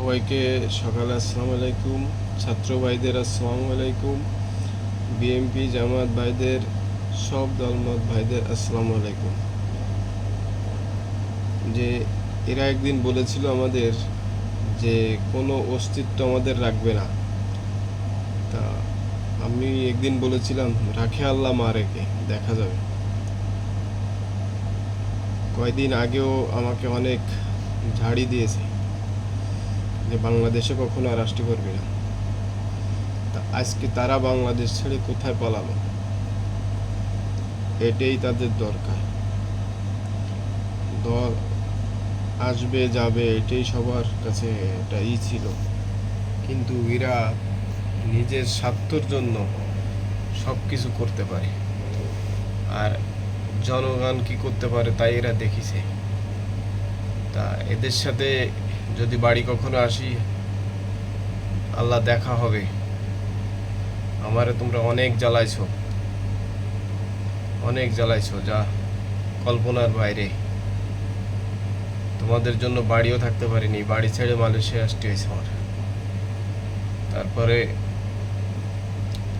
সবাইকে সকালে আসসালামু আলাইকুম। ছাত্র ভাইদের আসসালামু আলাইকুম। বিএমপি জামাত ভাইদের, সব দলমত ভাইদের আসসালামু আলাইকুম। যে এরা একদিন বলেছিল আমাদের যে কোনো অস্তিত্ব আমাদের রাখবে না। তা আমি একদিন বলেছিলাম রাখে আল্লাহ মারেকে, দেখা যাবে। কয়দিন আগেও আমাকে অনেক ঝাড়ি দিয়েছে যে বাংলাদেশে কখনো আর আসতে পারবি না। তা আজকে তারা বাংলাদেশ ছেড়ে কোথায় পালালো, এটাই তাদের দরকার। আসবে যাবে এটাই সবার কাছে এটাই ছিল, কিন্তু এরা নিজের স্বার্থের জন্য সব কিছু করতে পারে। আর জনগণ কি করতে পারে তাই এরা দেখিছে। তা এদের সাথে যদি বাড়ি কখনো আসি, আল্লাহ দেখা হবে। আমারে তোমরা অনেক জ্বালাইছো, অনেক জ্বালাইছো, যা কল্পনার বাইরে। তোমাদের জন্য বাড়িও থাকতে পারিনি, বাড়ি ছেড়ে মালয়েশিয়া আসতে হয়েছে আমার। তারপরে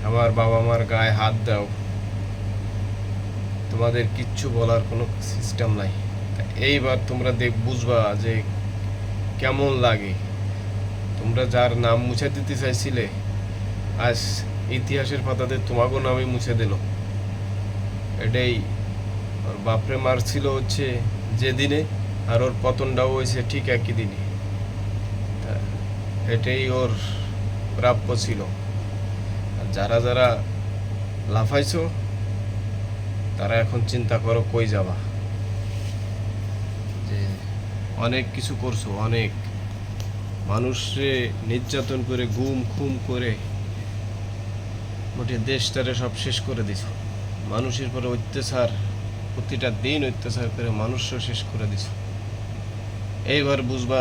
আমার বাবা মার গায়ে হাত দাও, তোমাদের কিচ্ছু বলার কোনো সিস্টেম নাই। এইবার তোমরা বুঝবা যে কেমন লাগে। তোমরা যার নাম মুছে দিতে চাইছিলে, আজ ইতিহাসের পাতাতে তোমাকেও নামই মুছে দিল। এটাই ওর বাপরে মারছিল হচ্ছে যেদিনে, আর ওর পতনটাও হয়েছে ঠিক একই দিনে। এটাই ওর প্রাপ্য ছিল। আর যারা যারা লাফাইছো, তারা এখন চিন্তা করো কই যাবা। যে অনেক কিছু করছো, অনেক মানুষে নির্যাতন করে, গুম খুম করে মোটে দেশটারে সব শেষ করে দিছো। মানুষের পরে অত্যাচার, প্রতিটা দিন অত্যাচার করে মানুষও শেষ করে দিছো। এইবার বুঝবা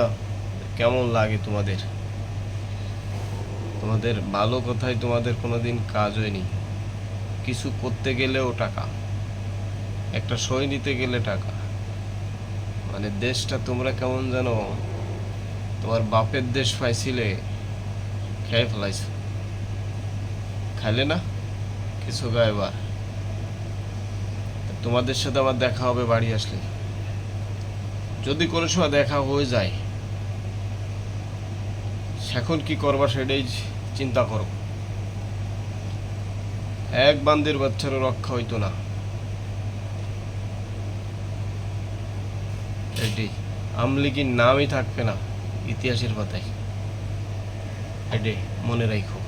কেমন লাগে তোমাদের। তোমাদের ভালো কথাই তোমাদের কোনোদিন কাজ হয়নি। কিছু করতে গেলেও টাকা, একটা সই নিতে গেলে টাকা। মানে দেশটা তোমরা কেমন জানো, তোমার বাপের দেশ পাইছিলে, খেয়ে ফেলাইছো। খাইলে না কিছু এবার। তোমাদের সাথে আমার দেখা হবে বাড়ি আসলে, যদি কোনো সময় দেখা হয়ে যায়। এখন কি করবা সেটাই চিন্তা করো। এক বান্দির বাচ্চারও রক্ষা হইতো না। এটাই আমলিগির নামই থাকবে না ইতিহাসের পাতায়। এটাই মনে রাখো।